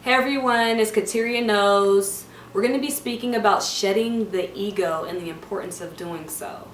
Hey everyone, it's Kateria Knows. We're going to be speaking about shedding the ego and the importance of doing so.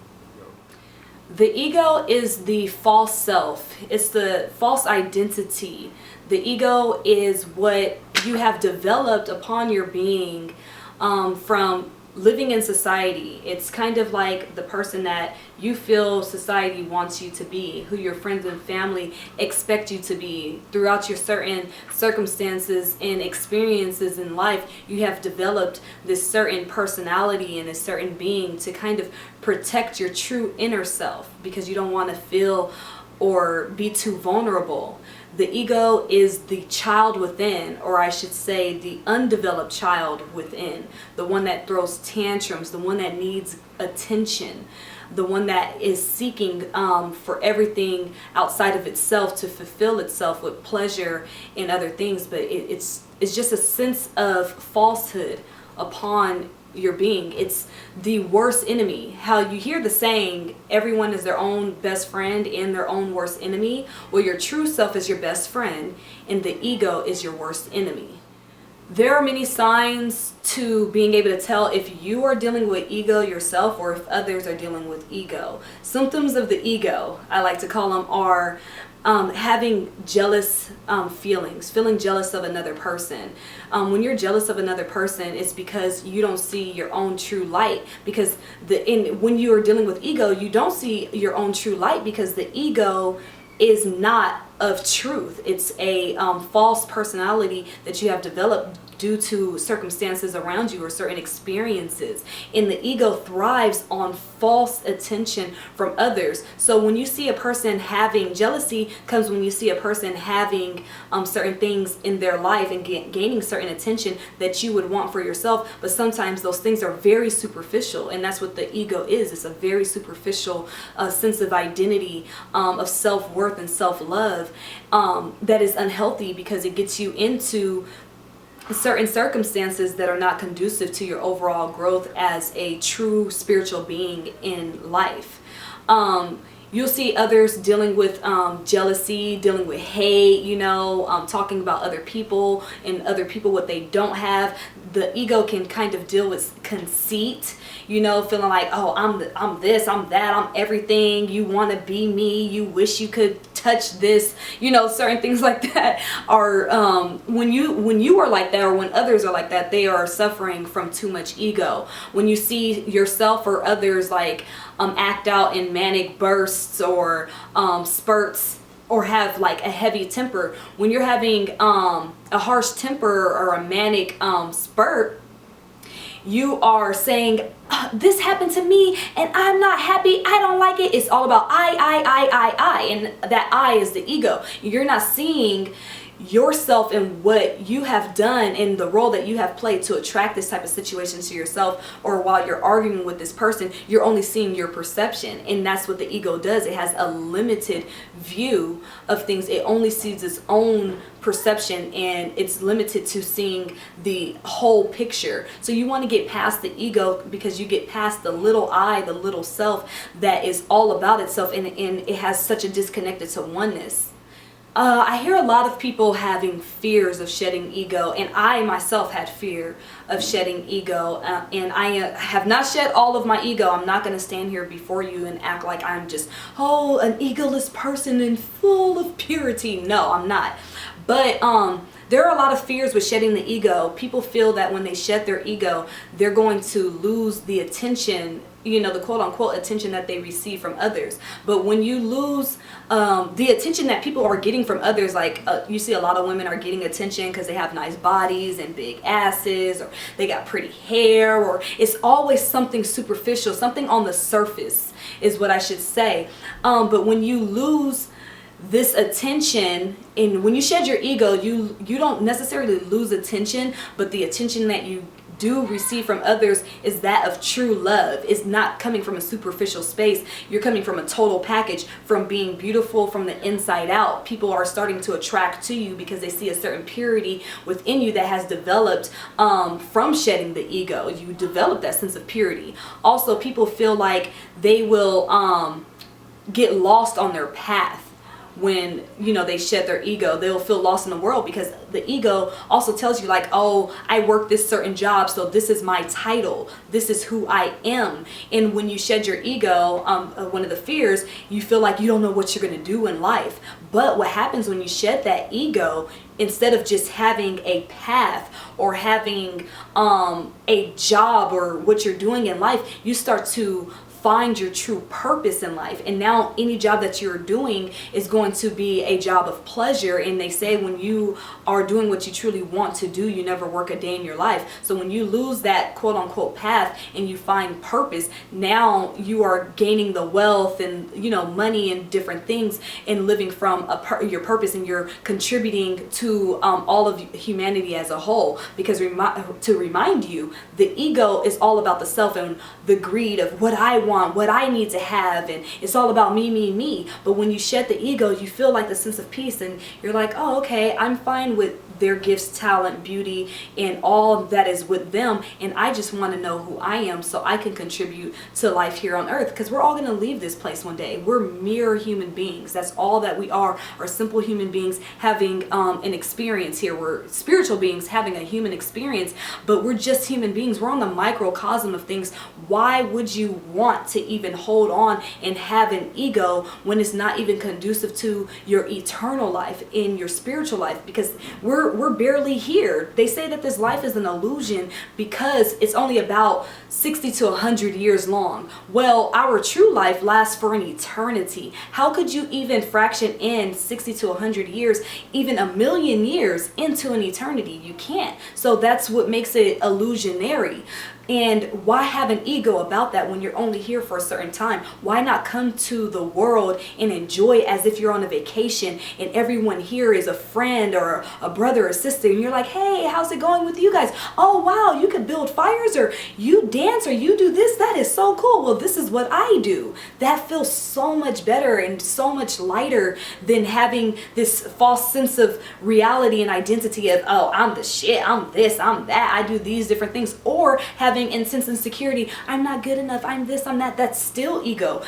The ego is the false self. It's the false identity. The ego is what you have developed upon your being from living in society. It's kind of like the person that you feel society wants you to be, who your friends and family expect you to be. Throughout your certain circumstances and experiences in life, you have developed this certain personality and a certain being to kind of protect your true inner self because you don't want to feel or be too vulnerable. The ego is the child within, or I should say the undeveloped child within, the one that throws tantrums, the one that needs attention, the one that is seeking for everything outside of itself to fulfill itself with pleasure and other things. But it's just a sense of falsehood upon your being. It's the worst enemy. How you hear the saying, everyone is their own best friend and their own worst enemy. Well, your true self is your best friend and the ego is your worst enemy. There are many signs to being able to tell if you are dealing with ego yourself or if others are dealing with ego. Symptoms of the ego, I like to call them, are having jealous feelings, feeling jealous of another person. When you're jealous of another person, it's because you don't see your own true light. Because when you are dealing with ego, you don't see your own true light because the ego is not of truth. It's a false personality that you have developed due to circumstances around you or certain experiences. And the ego thrives on false attention from others. So when you see a person having jealousy, comes when you see a person having certain things in their life and gaining certain attention that you would want for yourself. But sometimes those things are very superficial, and that's what the ego is. It's a very superficial sense of identity, of self-worth and self-love that is unhealthy because it gets you into certain circumstances that are not conducive to your overall growth as a true spiritual being in life. You'll see others dealing with jealousy, dealing with hate, talking about other people and other people what they don't have. The ego can kind of deal with conceit, feeling like, oh, I'm this, I'm that, I'm everything. You want to be me. You wish you could touch this, certain things like that are when you are like that, or when others are like that, they are suffering from too much ego. When you see yourself or others like act out in manic bursts or spurts, or have like a heavy temper, when you're having a harsh temper or a manic spurt, you are saying, this happened to me and I'm not happy, I don't like it. It's all about I, and that I is the ego. You're not seeing yourself and what you have done and the role that you have played to attract this type of situation to yourself. Or while you're arguing with this person, you're only seeing your perception, and that's what the ego does. It has a limited view of things. It only sees its own perception, and it's limited to seeing the whole picture. So you want to get past the ego, because you get past the little I, the little self that is all about itself, and it has such a disconnected to oneness. I hear a lot of people having fears of shedding ego, and I myself had fear of shedding ego, and I have not shed all of my ego. I'm not going to stand here before you and act like I'm just, an egoless person and full of purity. No, I'm not. But there are a lot of fears with shedding the ego. People feel that when they shed their ego, they're going to lose the attention, the quote-unquote attention that they receive from others. But when you lose the attention that people are getting from others, like you see a lot of women are getting attention because they have nice bodies and big asses, or they got pretty hair, or it's always something superficial, something on the surface is what I should say. But when you lose this attention, and when you shed your ego, you don't necessarily lose attention, but the attention that you do receive from others is that of true love. It's not coming from a superficial space. You're coming from a total package, from being beautiful from the inside out. People are starting to attract to you because they see a certain purity within you that has developed from shedding the ego. You develop that sense of purity. Also, people feel like they will get lost on their path when, you know, they shed their ego. They'll feel lost in the world because the ego also tells you like, oh, I work this certain job, so this is my title, this is who I am. And when you shed your ego, one of the fears, you feel like you don't know what you're going to do in life. But what happens when you shed that ego, instead of just having a path or having a job or what you're doing in life, you start to find your true purpose in life. And now any job that you're doing is going to be a job of pleasure. And they say when you are doing what you truly want to do, you never work a day in your life. So when you lose that quote unquote path and you find purpose, now you are gaining the wealth and, you know, money and different things and living from your purpose, and you're contributing to all of humanity as a whole. Because to remind you, the ego is all about the self and the greed of what I want, what I need to have, and it's all about me, me, me. But when you shed the ego, you feel like the sense of peace, and you're like, oh, okay, I'm fine with their gifts, talent, beauty, and all that is with them, and I just want to know who I am so I can contribute to life here on earth, because we're all going to leave this place one day. We're mere human beings. That's all that we are simple human beings having an experience here. We're spiritual beings having a human experience, but we're just human beings. We're on the microcosm of things. Why would you want to even hold on and have an ego when it's not even conducive to your eternal life, in your spiritual life? Because we're barely here. They say that this life is an illusion because it's only about 60 to 100 years long. Well, our true life lasts for an eternity. How could you even fraction in 60 to 100 years, even a million years into an eternity? You can't. So that's what makes it illusionary. And why have an ego about that when you're only here for a certain time? Why not come to the world and enjoy it as if you're on a vacation and everyone here is a friend or a brother or sister, and you're like, hey, how's it going with you guys? Oh, wow, you could build fires, or you dance, or you do this. That is so cool. Well, this is what I do. That feels so much better and so much lighter than having this false sense of reality and identity of, oh, I'm the shit, I'm this, I'm that, I do these different things, or having intense insecurity, I'm not good enough, I'm this, I'm that. That's still ego.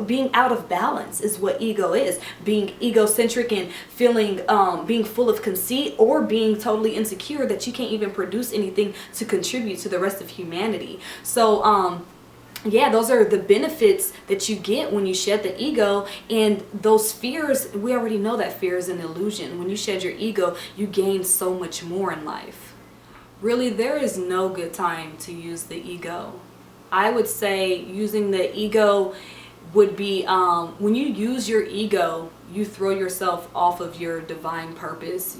Being out of balance is what ego is. Being egocentric and feeling being full of conceit, or being totally insecure that you can't even produce anything to contribute to the rest of humanity. So yeah, those are the benefits that you get when you shed the ego. And those fears, we already know that fear is an illusion. When you shed your ego, you gain so much more in life. Really, there is no good time to use the ego. I would say using the ego would be when you use your ego, you throw yourself off of your divine purpose.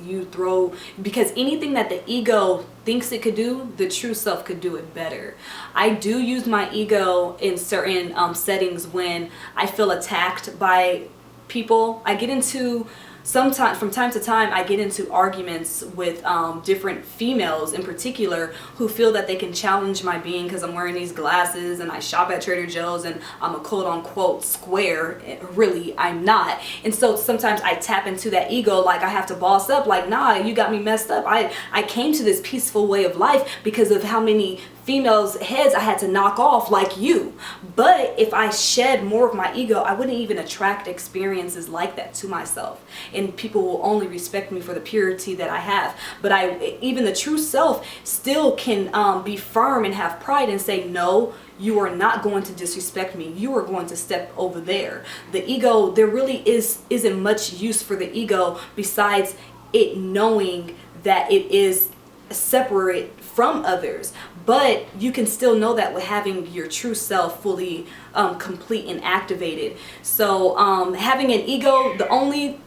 Because anything that the ego thinks it could do, the true self could do it better. I do use my ego in certain settings when I feel attacked by people. I get into from time to time, I get into arguments with different females in particular who feel that they can challenge my being because I'm wearing these glasses and I shop at Trader Joe's and I'm a quote unquote square. Really, I'm not. And so sometimes I tap into that ego, like I have to boss up, like, nah, you got me messed up. I came to this peaceful way of life because of how many females' heads I had to knock off, like you. But if I shed more of my ego, I wouldn't even attract experiences like that to myself, and people will only respect me for the purity that I have. But even the true self still can be firm and have pride and say, no, you are not going to disrespect me. You are going to step over there. The ego, there really isn't much use for the ego besides it knowing that it is separate from others. But you can still know that with having your true self fully complete and activated. So having an ego, the only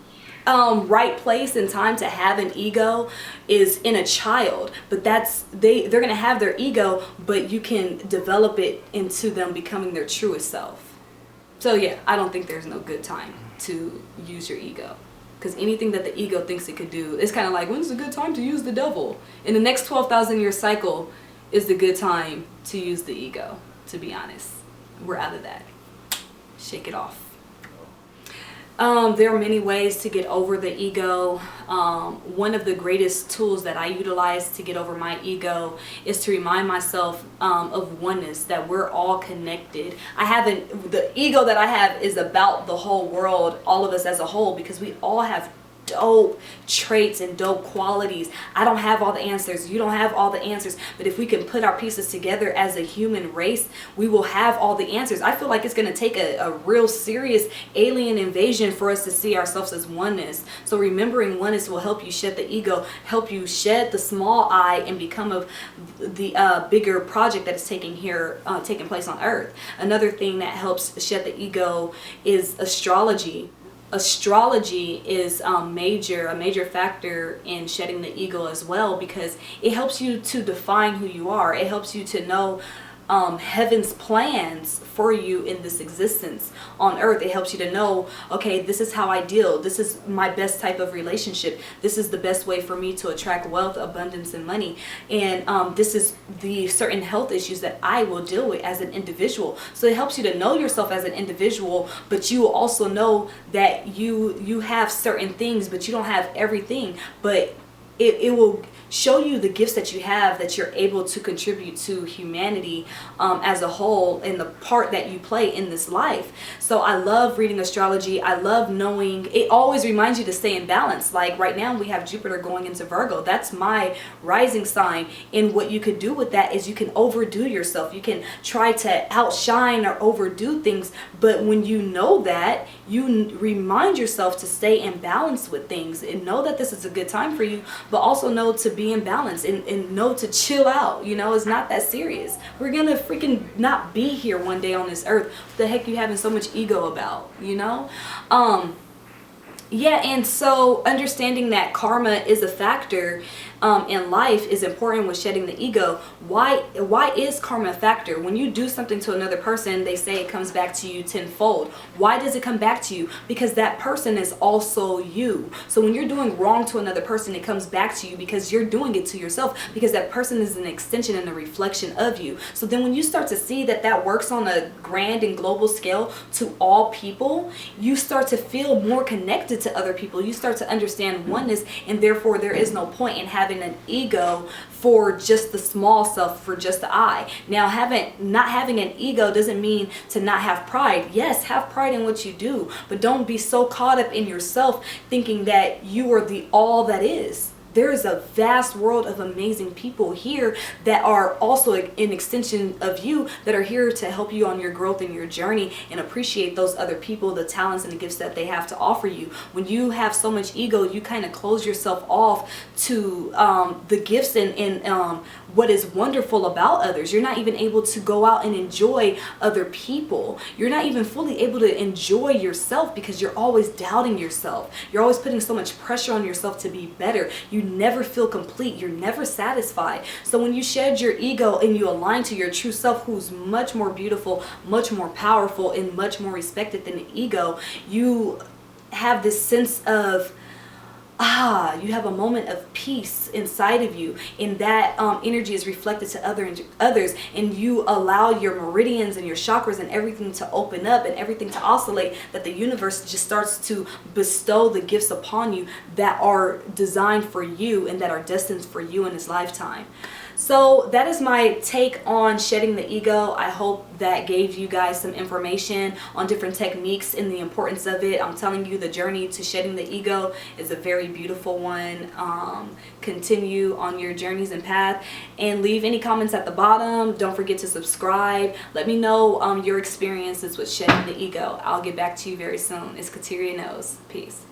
right place and time to have an ego is in a child. But they're going to have their ego, but you can develop it into them becoming their truest self. So yeah, I don't think there's no good time to use your ego. Because anything that the ego thinks it could do, it's kind of like, when's a good time to use the devil? In the next 12,000 year cycle is the good time to use the ego, to be honest. We're out of that. Shake it off. There are many ways to get over the ego. One of the greatest tools that I utilize to get over my ego is to remind myself of oneness, that we're all connected. The ego that I have is about the whole world, all of us as a whole, because we all have dope traits and dope qualities. I don't have all the answers. You don't have all the answers. But if we can put our pieces together as a human race, we will have all the answers. I feel like it's going to take a real serious alien invasion for us to see ourselves as oneness. So remembering oneness will help you shed the ego, help you shed the small I, and become of the bigger project that is taking place on Earth. Another thing that helps shed the ego is astrology. Astrology is a major factor in shedding the ego as well, because it helps you to define who you are. It helps you to know heaven's plans for you in this existence on earth. It helps you to know, okay, this is how I deal. This is my best type of relationship. This is the best way for me to attract wealth, abundance, and money. And this is the certain health issues that I will deal with as an individual. So it helps you to know yourself as an individual, but you will also know that you have certain things, but you don't have everything. But it will show you the gifts that you have, that you're able to contribute to humanity as a whole, and the part that you play in this life. So I love reading astrology. I love knowing, it always reminds you to stay in balance. Like right now we have Jupiter going into Virgo. That's my rising sign. And what you could do with that is you can overdo yourself. You can try to outshine or overdo things. But when you know that, you remind yourself to stay in balance with things and know that this is a good time for you, but also know to be in balance and know to chill out. You know, it's not that serious. We're gonna freaking not be here one day on this earth. What the heck you having so much ego about, you know? Yeah, and so understanding that karma is a factor in life is important with shedding the ego. Why is karma a factor? When you do something to another person, they say it comes back to you tenfold. Why does it come back to you? Because that person is also you. So when you're doing wrong to another person, it comes back to you because you're doing it to yourself, because that person is an extension and a reflection of you. So then when you start to see that that works on a grand and global scale to all people, you start to feel more connected to other people. You start to understand oneness, and therefore there is no point in having an ego for just the small self, for just the I. Now, not having an ego doesn't mean to not have pride. Yes, have pride in what you do, but don't be so caught up in yourself thinking that you are the all that is. There is a vast world of amazing people here that are also an extension of you, that are here to help you on your growth and your journey, and appreciate those other people, the talents and the gifts that they have to offer you. When you have so much ego, you kind of close yourself off to the gifts and what is wonderful about others. You're not even able to go out and enjoy other people. You're not even fully able to enjoy yourself because you're always doubting yourself. You're always putting so much pressure on yourself to be better. You never feel complete. You're never satisfied. So when you shed your ego and you align to your true self, who's much more beautiful, much more powerful, and much more respected than the ego, you have this sense of you have a moment of peace inside of you, and that energy is reflected to others, and you allow your meridians and your chakras and everything to open up and everything to oscillate, that the universe just starts to bestow the gifts upon you that are designed for you and that are destined for you in this lifetime. So that is my take on shedding the ego. I hope that gave you guys some information on different techniques and the importance of it. I'm telling you, the journey to shedding the ego is a very beautiful one. Continue on your journeys and path, and leave any comments at the bottom. Don't forget to subscribe. Let me know your experiences with shedding the ego. I'll get back to you very soon. It's Kateria Knows. Peace.